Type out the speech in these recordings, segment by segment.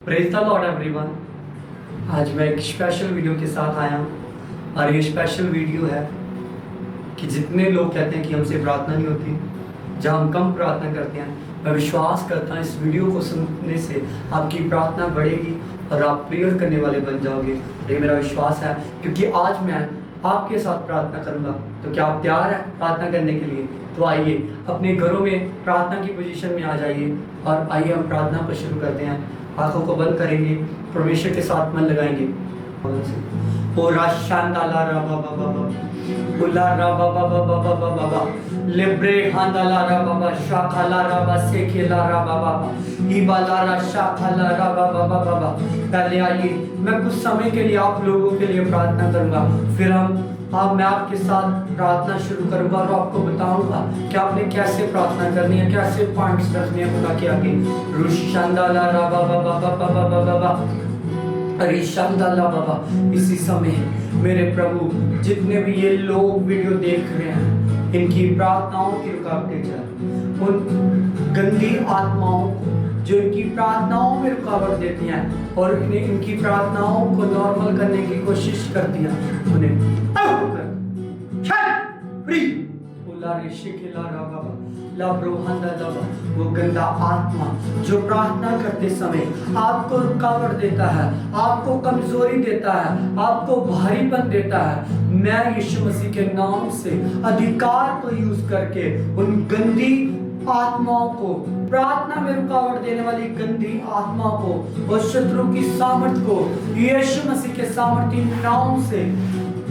Praise the Lord everyone. आज मैं एक स्पेशल वीडियो के साथ आया हूँ और ये स्पेशल वीडियो है कि जितने लोग कहते हैं कि हमसे प्रार्थना नहीं होती, जहाँ हम कम प्रार्थना करते हैं, मैं विश्वास करता हूँ इस वीडियो को सुनने से आपकी प्रार्थना बढ़ेगी और आप प्रेयर करने वाले बन जाओगे। ये मेरा विश्वास है, क्योंकि आज मैं आपके साथ प्रार्थना करूंगा। तो क्या आप तैयार हैं प्रार्थना करने के लिए? तो आइए अपने घरों में प्रार्थना की पोजीशन में आ जाइए और आइए हम प्रार्थना को शुरू करते हैं। आंखों को बंद करेंगे, परमेश्वर के साथ मन लगाएंगे। ओ राशांदाला रा बाबा बाबा उला रा बाबा बाबा बाबा बाबा लेब्रे हांदाला रा बाबा शाखाला रा बा सेखेला रा बाबा ईबाला रा शाखाला रा बाबा बाबा। पहले आइए मैं कुछ समय के लिए आप लोगों के लिए प्रार्थना करूंगा, फिर मैं आपके साथ प्रार्थना शुरू करूंगा और आपको बताऊंगा कि आपने कैसे प्रार्थना करनी है, कैसे पॉइंट्स रखने हैं खुदा के आगे। रुशांदाला रा बाबा बाबा बाबा बाबा रिशांदाला बाबा। इसी समय मेरे प्रभु जितने भी ये लोग वीडियो देख रहे हैं, इनकी प्रार्थनाओं की रुकावटें जाए, उन गंदी आत्माओं को जो इनकी प्रार्थनाओं में रुकावट देती हैं और इनकी प्रार्थनाओं को नॉर्मल करने की कोशिश करती हैं, उन्हें वो गंदा आत्मा जो प्रार्थना करते समय आपको रुकावट देता है, आपको कमजोरी देता है, आपको भारीपन देता है, मैं यीशु मसीह के नाम से अधिकार को यूज करके उन गंदी आत्माओं को, प्रार्थना में रुकावट देने वाली गंदी आत्मा को और शत्रु की सामर्थ को यीशु मसीह के सामर्थी नाम से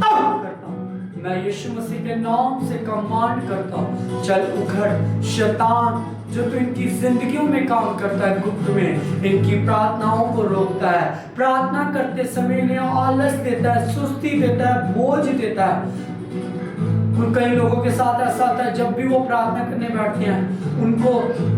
करता हूं। मैं यीशु मसीह के नाम से कमांड करता हूं, चल उखड़ शैतान जो तो इनकी जिंदगियों में काम करता है, गुप्त में इनकी प्रार्थनाओं को रोकता है, प्रार्थना करते समय इन्हें आलस देता है, सुस्ती देता है, बोझ देता है। कई लोगों के साथ ऐसा होता है, जब भी वो प्रार्थना करने बैठते हैं उनको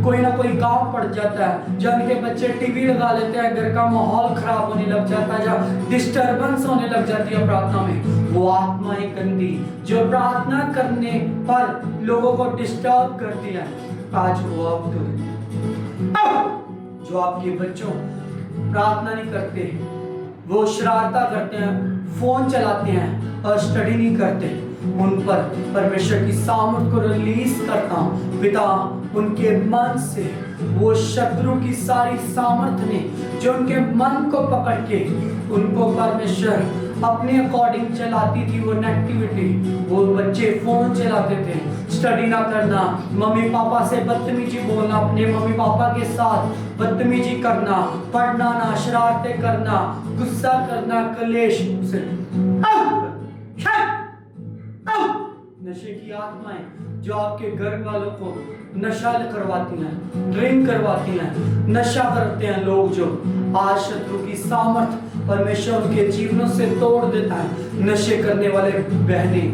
कोई ना कोई काम पड़ जाता है, जब उनके बच्चे टीवी लगा लेते हैं, घर का माहौल खराब होने लग जाता है, जब डिस्टरबेंस होने लग जाती है प्रार्थना में। वो आत्माएं गंदी जो प्रार्थना करने पर लोगों को डिस्टर्ब करती है, आज वो आप जो आपके बच्चों प्रार्थना नहीं करते, वो शरारता करते हैं, फोन चलाते हैं और स्टडी नहीं करते, उन पर परमेश्वर की सामर्थ को रिलीज करता हूं। पिता, उनके मन से वो शत्रु की सारी सामर्थ ने जो उनके मन को पकड़ के उनको परमेश्वर अपने अकॉर्डिंग चलाती थी, वो नेगेटिविटी, वो बच्चे फोन चलाते थे, स्टडी ना करना, मम्मी पापा से बदतमीजी बोलना, अपने मम्मी पापा के साथ बदतमीजी करना, पढ़ना ना, शरारतें करना, गुस्सा करना, कलेश से नशे की आत्माएं जो आपके घर वालों को नशा करवाती हैं, ड्रिंक करवाती हैं, नशा करते हैं लोग, जो आज शत्रु की सामर्थ परमेश्वर उनके जीवनों से तोड़ देता है। नशे करने वाले बहनें,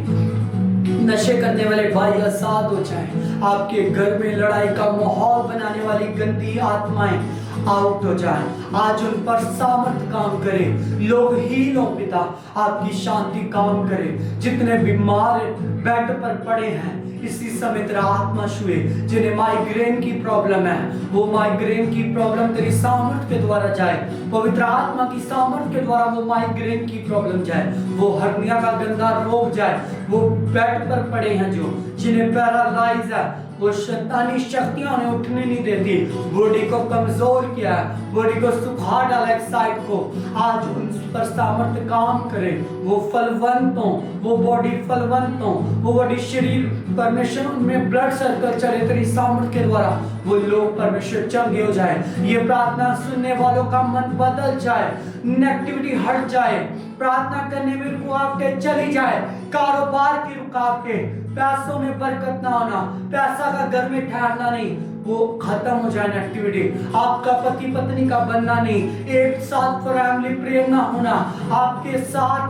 नशे करने वाले भाई आजाद हो जाएं, आपके घर में लड़ाई का माहौल बनाने वाली गंदी आत्माएं आउट हो जाए, आज उन पर सामर्थ काम करे, लोग हील हो पिता, आपकी शांति काम करे। जितने बीमार बेड पर पड़े हैं इसी समय तेरा आत्मा छुए, जिन्हें माइग्रेन की प्रॉब्लम है, वो माइग्रेन की प्रॉब्लम तेरी सामर्थ के द्वारा जाए, पवित्र आत्मा की सामर्थ के द्वारा वो माइग्रेन की प्रॉब्लम जाए, वो हर्निया का गंदा रोग जाए, वो बेड पर पड़े हैं जो जिन्हें पैरालाइज है, वो शैतानी शक्तियां उन्हें उठने नहीं देती, बॉडी को कमजोर किया है, बॉडी को सुखा डाला एक साइड को, आज उन पर सामर्थ्य काम करे, वो फलवंत हो, वो बॉडी फलवंत हो, वो बॉडी शरीर परमेश्वर उनमें ब्लड सर्कल चले तेरी सामर्थ्य के द्वारा, वो लोग परमेश्वर चंगे हो जाए, ये प्रार्थना सुनने वालों का मन बदल जाए, नेगेटिविटी हट जाए, प्रार्थना करने में रुकावटें चली जाए, कारोबार की रुकावटें, पैसों में बरकत ना होना, पैसा का घर में ठहरना नहीं, वो खत्म हो जाए नेगेटिविटी, आपका पति पत्नी का बनना नहीं, एक साथ फैमिली प्रेम ना होना, आपके साथ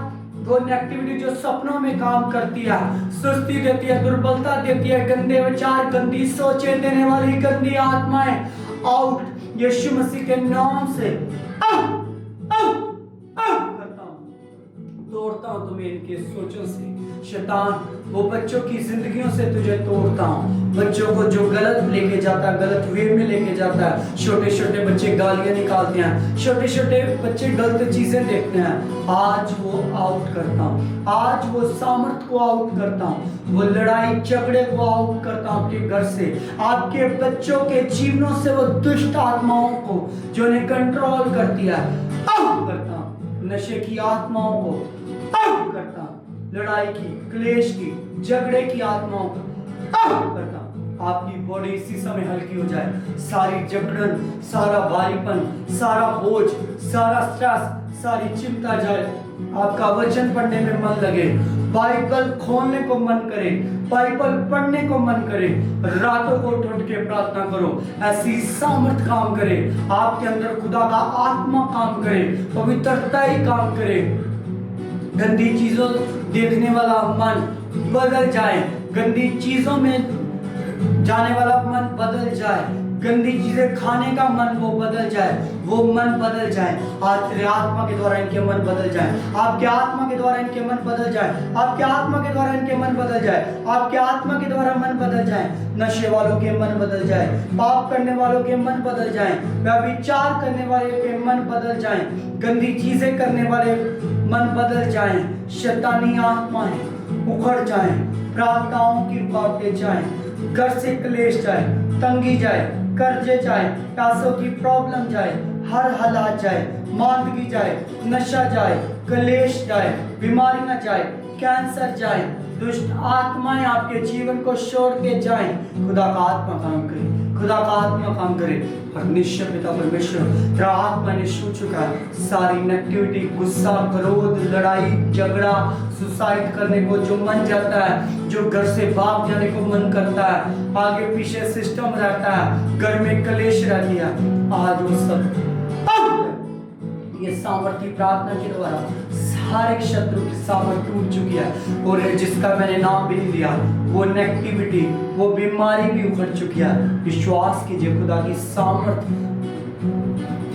वो नेगेटिविटी जो सपनों में काम करती है, सुस्ती देती है, दुर्बलता देती है, गंदे विचार, गंदी सोचें देने वाली गंदी आत्माएं आउट यीशु मसीह के नाम से करता हूं, तोड़ता हूं तुम्हें से, इनके सोचों से। शैतान वो बच्चों की जिंदगियों से तुझे तोड़ता हूँ। बच्चों को जो गलत लेके जाता है, गलत वे में लेके जाता है। छोटे छोटे बच्चे गालियां निकालते हैं, छोटे छोटे बच्चे गलत चीजें देखते हैं। आज वो आउट करता हूँ, आज वो सामर्थ को आउट करता हूँ, वो लड़ाई झगड़े को आउट करता हूँ आपके घर से, आपके बच्चों के जीवनों से। वो दुष्ट आत्माओं को जो उन्हें कंट्रोल करती है, आउट करता हूँ। नशे की आत्माओं को आउट करता हूँ, लड़ाई की, क्लेश की, झगड़े की आत्माओं को आउट करता हूँ। आपकी बॉडी इसी समय हल्की हो जाए। सारी जकड़न, सारा भारीपन, सारा बोझ, सारा स्ट्रेस, सारी चिंता जाए। आपका वचन पढ़ने में मन लगे, बाइबल खोलने को मन करे, बाइबल पढ़ने को मन करे, रातों को उठ के प्रार्थना करो। ऐसी सामर्थ काम करे आपके अंदर, खुदा का आत्मा काम करे, पवित्रता ही काम करे। गंदी चीजों देखने वाला मन बदल जाए, गंदी चीजों में जाने वाला मन बदल जाए, गंदी चीजें खाने का मन वो बदल जाए, वो मन बदल जाए। आज तेरे आत्मा के द्वारा इनके मन बदल जाए, आपके आत्मा के द्वारा इनके मन बदल जाए, आपके आत्मा के द्वारा इनके मन बदल जाए, आपके आत्मा के द्वारा मन बदल जाए। नशे वालों के मन बदल जाए, पाप करने वालों के मन बदल जाए, व्यभिचार करने वाले के मन बदल जाए, गंदी चीजें करने वाले मन बदल जाए। शैतानी आत्माएं उखड़ जाए, प्रार्थनाओं की रुकावटें जाए, घर से क्लेश जाए, तंगी जाए, कर्जे जाए, पैसों की प्रॉब्लम जाए, हर हालात जाए, मांदगी जाए, नशा जाए, क्लेश जाए, बीमारियां जाए, कैंसर जाए, दुष्ट आत्माएं आपके जीवन को छोड़ के जाए। खुदा का आत्मा काम करे, खुदा का आत्मा काम करे। और निश्चय पिता परमेश्वर, तेरा आत्मा ने छू चुका है सारी नेगेटिविटी, गुस्सा, क्रोध, लड़ाई, झगड़ा, सुसाइड करने को जो मन जाता है, जो घर से भाग जाने को मन करता है, आगे पीछे सिस्टम रहता है, घर में कलेश रहती है, आज वो सब ये सामर्थ्य प्रार्थना के द्वारा हर एक शत्रु की सामर्थ टूट चुकी है। और जिसका मैंने नाम भी नहीं लिया, वो नेगेटिविटी, वो बीमारी भी उखड़ चुकी है। विश्वास कीजिए, खुदा की सामर्थ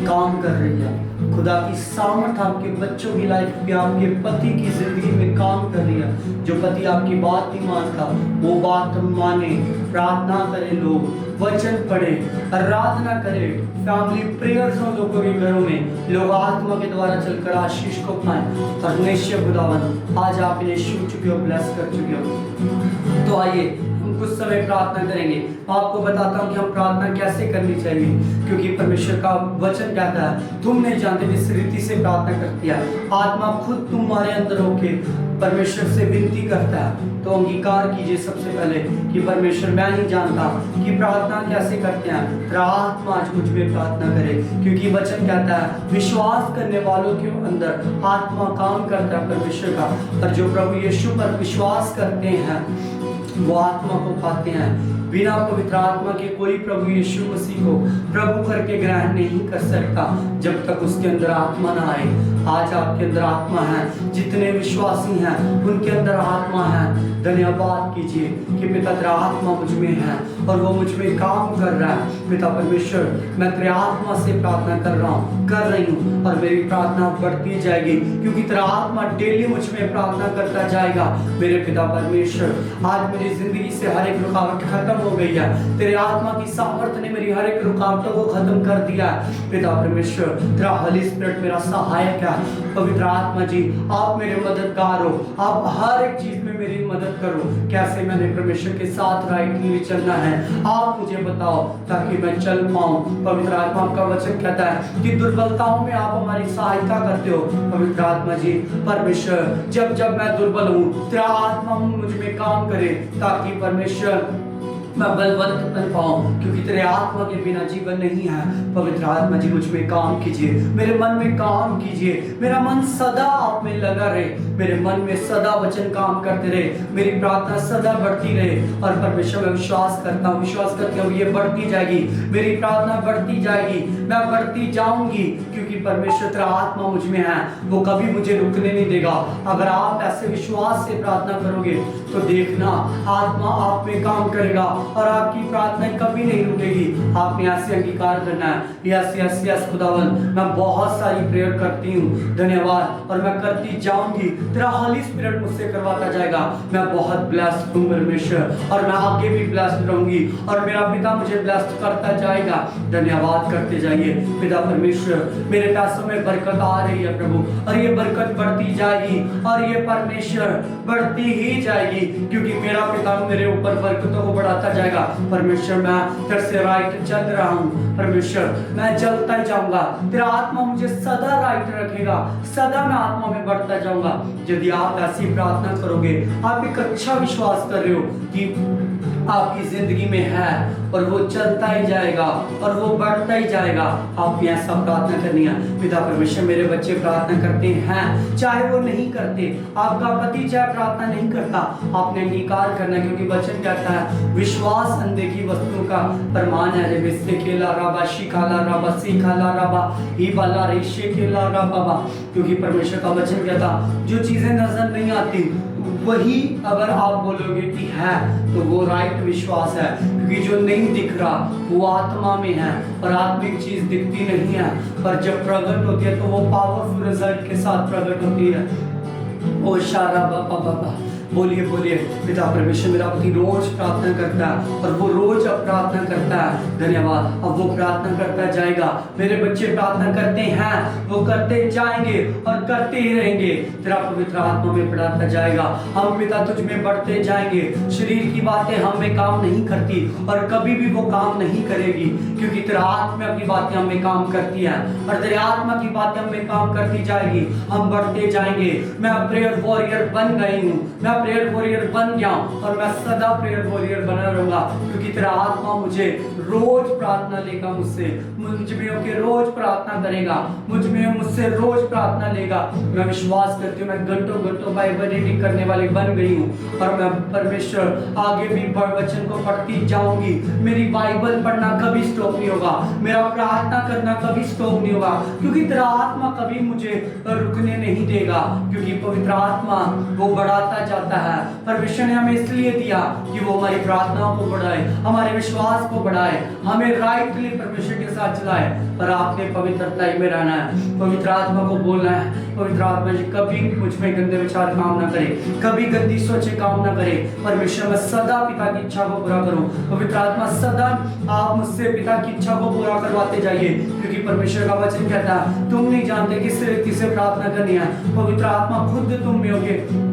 काम कर रही है, खुदा की सामर्थ आपके बच्चों की लाइफ में, आपके पति की जिंदगी में काम कर रही है। जो पति आपकी बात नहीं मानता, वो बात माने, प्रार्थना करें, लोग वचन पढ़े, आराधना करें, फैमिली प्रेयर्स हो लोगों के घरों में, लोग आत्मा के द्वारा चलकर आशीष को पाएं। और निश्चय खुदावन आज आप इन्हें छू चुके हो, ब्लेस कर चुके हो। तो आइए हम कुछ समय प्रार्थना करेंगे। आपको बताता हूँ कि हम प्रार्थना कैसे करनी चाहिए, क्योंकि परमेश्वर का वचन कहता है तुम नहीं जानते जिस रीति से प्रार्थना करती है। आत्मा खुद तुम्हारे अंदर होके परमेश्वर से विनती करता है। तो अंगीकार कीजिए सबसे पहले कि परमेश्वर मैं नहीं जानता कि प्रार्थना कैसे करते हैं, तेरा आत्मा आज मुझ में प्रार्थना करे, क्योंकि वचन कहता है विश्वास करने वालों के अंदर आत्मा काम करता है परमेश्वर का। और जो प्रभु यीशु पर विश्वास करते हैं वो आत्मा को पाते हैं। बिना पवित्र आत्मा के कोई प्रभु यीशु मसीह को प्रभु करके ग्रहण नहीं कर सकता जब तक उसके अंदर आत्मा ना आए। आज आपके अंदर आत्मा है, जितने विश्वासी हैं उनके अंदर आत्मा है। धन्यवाद कीजिए कि पिता तेरा आत्मा मुझ में है और वो मुझ में काम कर रहा है। पिता परमेश्वर, मैं तेरे आत्मा से प्रार्थना कर रही हूँ और मेरी प्रार्थना बढ़ती जाएगी, क्योंकि तेरा आत्मा डेली मुझ में प्रार्थना करता जाएगा। मेरे पिता परमेश्वर, आज मेरी जिंदगी से हर एक रुकावट खत्म हो गई है। तेरे आत्मा की सामर्थ्य ने मेरी हर एक रुकावटों को खत्म कर दिया है। पिता परमेश्वर, तेरा होली स्पिरिट मेरा सहायक है। पवित्र आत्मा जी, आप मेरे मददगार हो, आप हर एक चीज में मेरी मदद करो। कैसे मैंने परमेश्वर के साथ राइटली चलना है आप मुझे बताओ, ताकि मैं चल पाऊं। पवित्र आत्मा का वचन कहता है कि दुर्बलताओं में आप हमारी सहायता करते हो। पवित्र आत्मा जी परमेश्वर, जब जब मैं दुर्बल हूं, तेरा आत्मा मुझ में काम करे, ताकि परमेश्वर मैं बलवंत बन पाऊं, क्योंकि तेरे आत्मा के बिना जीवन नहीं है। पवित्र आत्मा जी मुझ में काम कीजिए, मेरे मन में काम कीजिए, मेरा मन सदा आप में लगा रहे, मेरे मन में सदा वचन काम करते रहे, मेरी प्रार्थना सदा बढ़ती रहे। और परमेश्वर मैं विश्वास करता हूँ ये बढ़ती जाएगी, मेरी प्रार्थना बढ़ती जाएगी, मैं बढ़ती जाऊंगी, क्योंकि परमेश्वर तेरा आत्मा मुझ में है, वो कभी मुझे रुकने नहीं देगा। अगर आप ऐसे विश्वास से प्रार्थना करोगे तो देखना आत्मा आप में काम करेगा, और आपकी प्रार्थनाएं कभी नहीं रुकेगी। आपने ऐसे अंगीकार करना है, यस यस यस खुदावन, मैं बहुत सारी प्रेयर करती हूँ, धन्यवाद, और मैं करती जाऊंगी, तेरा होली स्पिरिट मुझसे करवाता जाएगा। मैं बहुत ब्लेस्ड हूँ परमेश्वर, और मैं आगे भी ब्लेस्ड रहूंगी, और मेरा पिता मुझे ब्लेस्ड करता जाएगा। धन्यवाद करते जाइए पिता परमेश्वर। मेरे पैसों में बरकत आ रही है प्रभु, और ये बरकत बढ़ती जाएगी, और ये परमेश्वर बढ़ती ही जाएगी, क्योंकि मेरा पिता मेरे ऊपर बरकतों को बढ़ाता जाएगा। परमेश्वर मैं तेरे से राइट चल रहा हूँ परमेश्वर, मैं चलता ही जाऊंगा, तेरा आत्मा मुझे सदा राइट रखेगा, सदा मैं आत्मा में बढ़ता जाऊंगा। यदि आप ऐसी प्रार्थना करोगे, आप एक अच्छा विश्वास कर रहे हो कि आपकी जिंदगी में है, और वो चलता ही जाएगा और वो बढ़ता ही जाएगा, आपने ऐसा प्रार्थना करनी है। पिता परमेश्वर, मेरे बच्चे प्रार्थना करते हैं, चाहे वो नहीं करते, आपका पति चाहे प्रार्थना नहीं करता, आपने अंगीकार करना, क्योंकि वचन कहता है विश्वास अनदेखी वस्तुओं का प्रमाण है। रे बिस्ते केला राबा शिखाला राबा सीखाला राबा ईबाला रेशे केला राबा, क्योंकि परमेश्वर का वचन कहता जो चीजें नजर नहीं आती वही अगर आप बोलोगे कि है तो वो राइट विश्वास है, क्योंकि जो नहीं दिख रहा वो आत्मा में है, और आत्मिक चीज दिखती नहीं है, पर जब प्रकट होती है तो वो पावरफुल रिजल्ट के साथ प्रकट होती है। ओ शारा बाबा बाबा, बोलिए बोलिए। पिता परमेश्वर, मेरा पति रोज प्रार्थना करता है, और वो रोज अब प्रार्थना करता है, धन्यवाद, अब वो प्रार्थना करता जाएगा। मेरे बच्चे प्रार्थना करते हैं, वो करते जाएंगे और करते ही रहेंगे, तेरा पवित्र आत्मा में बढ़ाता जाएगा। हम पिता तुझ में बढ़ते जाएंगे। शरीर की बातें हम में काम नहीं करती, और कभी भी वो काम नहीं करेगी, क्योंकि तेरा आत्मा की बातें हम में काम करती है, और तेरे आत्मा की बातें हम में काम करती जाएगी। हम बढ़ते जाएंगे। मैं प्रेयर वॉरियर बन गई हूँ, मैं प्रेयर वॉरियर बन गया, और मैं सदा प्रेयर वॉरियर बना रहूंगा, क्योंकि तेरा आत्मा मुझे रोज प्रार्थना लेगा, मुझसे मुझ में होकर रोज प्रार्थना करेगा, मुझ में मुझसे रोज प्रार्थना लेगा। मैं विश्वास करती हूँ, मैं घंटों घंटों बाइबल रीडिंग करने वाली बन गई हूँ, और मैं परमेश्वर आगे भी वचन को पढ़ती जाऊंगी। मेरी बाइबल पढ़ना कभी स्टॉप नहीं होगा, मेरा प्रार्थना करना कभी स्टॉप नहीं होगा, क्योंकि तेरा आत्मा कभी मुझे रुकने नहीं देगा, क्योंकि पवित्र आत्मा वो बढ़ाता जाता है। परमेश्वर ने हमें इसलिए दिया कि वो हमारी प्रार्थनाओं को बढ़ाए, हमारे विश्वास को बढ़ाए, हमें राइटली परमेश्वर के साथ चलाए। पर आपने पवित्रता में रहना है, पवित्र आत्मा को बोलना है, पवित्र आत्मा जी कभी मुझ में गंदे विचार काम ना करे, कभी गंदी सोचे काम ना करे। परमेश्वर, मैं सदा पिता की इच्छा को पूरा करूं। पवित्र आत्मा, सदा आप मुझसे पिता की इच्छा को पूरा करवाते जाइए, क्योंकि परमेश्वर का वचन कहता है तुम नहीं जानते किस व्यक्ति से प्रार्थना करनी है, पवित्र आत्मा खुद तुम में होके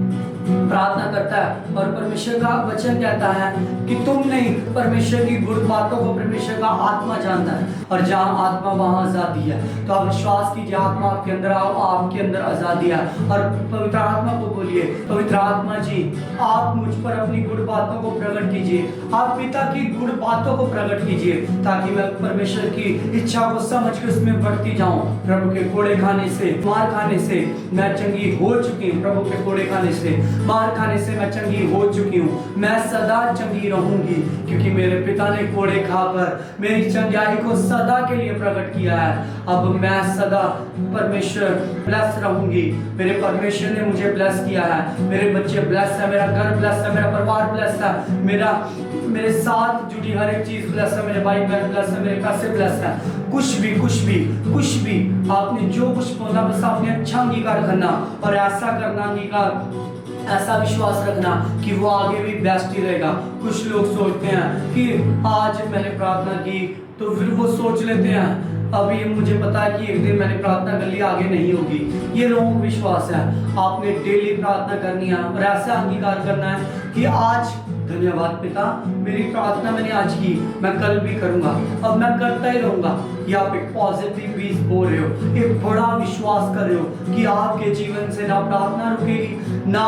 प्रार्थना करता है। और परमेश्वर का वचन कहता है कि तुम नहीं, परमेश्वर की गुड़ बातों को परमेश्वर का आत्मा जानता है, और जहाँ आत्मा वहाँ आजादी है। तो आप विश्वास कीजिए, आत्मा आपके अंदर आओ, आपके अंदर आजादी है। और पवित्र आत्मा को बोलिए, पवित्र आत्मा जी आप मुझ पर अपनी गुड़ बातों को प्रकट कीजिए, आप पिता की गुड़ बातों को प्रकट कीजिए, ताकि मैं परमेश्वर की इच्छा को समझ के उसमें बढ़ती जाऊं। प्रभु के कोड़े खाने से, मार खाने से मैं चंगी हो चुकी हूँ, प्रभु के कोड़े खाने से, मार खाने से मैं चंगी हो चुकी हूँ। मैं सदा चंगी रहूंगी, क्योंकि मेरे पिता ने कोड़े खाकर मेरी चंगाई को सदा के लिए प्रकट किया है। अब मैं सदा परमेश्वर ब्लेस रहूंगी। मेरे परमेश्वर ने मुझे ब्लेस किया है, मेरे बच्चे ब्लेस है, मेरा घर ब्लेस है, मेरा परिवार ब्लेस है, मेरे साथ जुड़ी हर एक चीज ब्लेस है, मेरे भाई बहन ब्लेस है, मेरे पैसे ब्लेस है। कुछ भी आपने जो कुछ बोला बस आपने अच्छा अंगीकार करना, और ऐसा करना अंगीकार, ऐसा विश्वास रखना कि वो आगे भी बेस्ट ही रहेगा। कुछ लोग सोचते हैं कि आज मैंने प्रार्थना की, तो फिर वो सोच लेते हैं अभी मुझे पता है कि एक दिन मैंने प्रार्थना कर ली, आगे नहीं होगी। ये लोगों को विश्वास है। आपने डेली प्रार्थना करनी है, और ऐसा अंगीकार करना है कि आज धन्यवाद पिता, मेरी प्रार्थना मैंने आज की, मैं कल भी करूंगा, अब मैं करता ही रहूंगा। ये आप एक पॉजिटिव बीज बोल रहे हो, एक बड़ा विश्वास कर रहे हो कि आपके जीवन से ना प्रार्थना रुकेगी, ना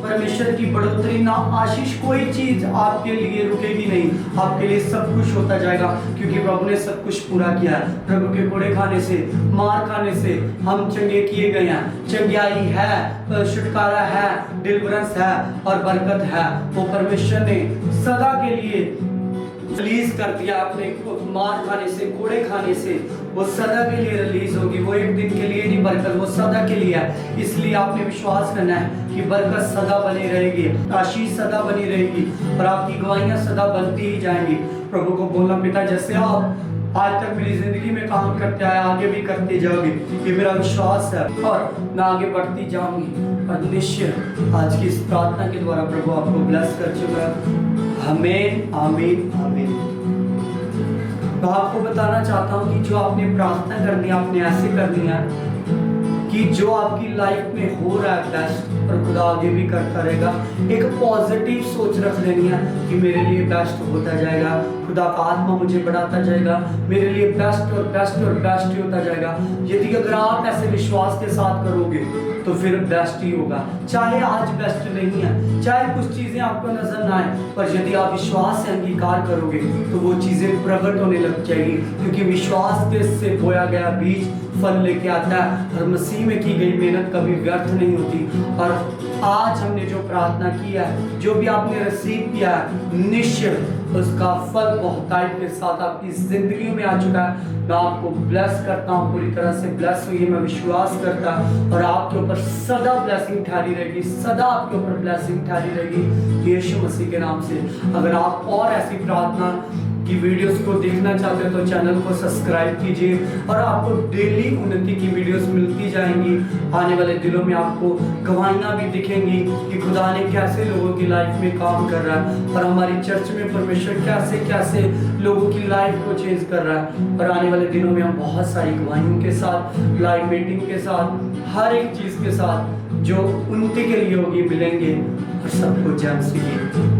परमेश्वर की बढ़ोतरी, ना आशीष, कोई चीज आपके लिए रुकेगी नहीं। आपके लिए सब कुछ होता जाएगा, क्योंकि प्रभु ने सब कुछ पूरा किया है। प्रभु के कोड़े खाने से, मार खाने से हम चंगे किए गए हैं। चंगाई है, छुटकारा है, डिलीवरेंस है और बरकत है। वो परमेश्वर ने सदा के लिए रिलीज कर दिया। अपने मार खाने से, कोड़े खाने से वो सदा के लिए रिलीज होगी। वो एक दिन के लिए नहीं, बरकत वो सदा के लिए है। इसलिए आपने विश्वास करना है कि बरकत सदा बनी रहेगी, आशीष सदा बनी रहेगी और आपकी गवाहियां सदा बनती ही जाएंगी। प्रभु को बोलना, पिता जैसे आप आज तक मेरी जिंदगी में काम करते आए, आगे भी करते जाओगे, ये मेरा विश्वास है और मैं आगे बढ़ती जाऊंगी। और निश्चय आज की इस प्रार्थना के द्वारा प्रभु आपको ब्लेस कर चुका है। आमीन आमीन आमीन। मैं आपको बताना चाहता हूँ कि जो आपने प्रार्थना करनी है, आपने ऐसे करनी है कि जो आपकी लाइफ में हो रहा है बेस्ट, और खुदा आगे भी करता रहेगा। एक पॉजिटिव सोच रख लेनी है कि मेरे लिए बेस्ट होता जाएगा, खुदा का आत्मा मुझे बढ़ाता जाएगा, मेरे लिए बेस्ट और बेस्ट और बेस्ट ही होता जाएगा। यदि अगर आप ऐसे विश्वास के साथ करोगे तो फिर बेस्ट ही होगा। चाहे आज बेस्ट नहीं है, चाहे कुछ चीजें आपको नजर ना आए, पर यदि आप विश्वास से अंगीकार करोगे तो वो चीजें प्रकट होने लग जाएगी, क्योंकि विश्वास से बोया गया बीज फल लेके आता है और मसीह में की गई मेहनत कभी व्यर्थ नहीं होती। और आज हमने जो प्रार्थना किया है, जो भी आपने रिसीव किया है, निश्चय उसका फल बहुतायत के साथ आपकी जिंदगी में आ चुका है। मैं आपको ब्लेस करता हूँ, पूरी तरह से ब्लेस हुई मैं विश्वास करता, और आपके ऊपर सदा ब्लेसिंग ठारी रहेगी, सदा आपके ऊपर ब्लेसिंग ठारी रहेगी यीशु मसीह के नाम से। अगर आप और ऐसी प्रार्थना की वीडियोस को देखना चाहते हैं तो चैनल को सब्सक्राइब कीजिए, और आपको डेली उन्नति की वीडियोस मिलती जाएंगी। आने वाले दिनों में आपको गवाहियाँ भी दिखेंगी कि खुदा ने कैसे लोगों की लाइफ में काम कर रहा है, और हमारी चर्च में परमेश्वर कैसे कैसे लोगों की लाइफ को चेंज कर रहा है। और आने वाले दिनों में हम बहुत सारी गवाहियों के साथ, लाइव मीटिंग के साथ, हर एक चीज़ के साथ जो उन्नति के लिए होगी मिलेंगे। और सबको जय मसीह।